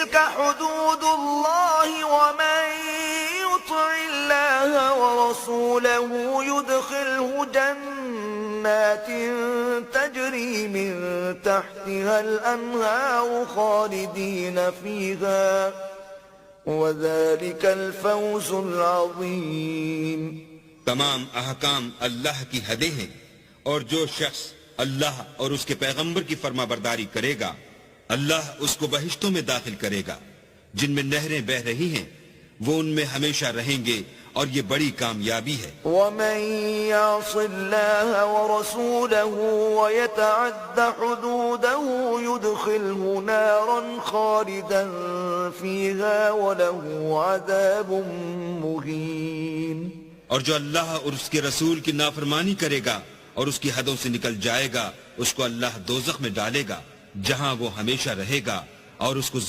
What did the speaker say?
تلك حدود الله ومن يطع الله ورسوله يدخله جنات تجري من تحتها الأنهار خالدين فيها وذلك الفوز العظيم. تمام احکام اللہ کی حدیں ہیں، اور جو شخص اللہ اور اس کے پیغمبر کی فرما برداری کرے گا اللہ اس کو بہشتوں میں داخل کرے گا جن میں نہریں بہہ رہی ہیں، وہ ان میں ہمیشہ رہیں گے، اور یہ بڑی کامیابی ہے. ومن يعص الله ورسوله ويتعد حدوده يدخله نارا خالدا فيها وله عذاب مهين. اور جو اللہ اور اس کے رسول کی نافرمانی کرے گا اور اس کی حدوں سے نکل جائے گا، اس کو اللہ دوزخ میں ڈالے گا جہاں وہ ہمیشہ رہے گا، اور اس کو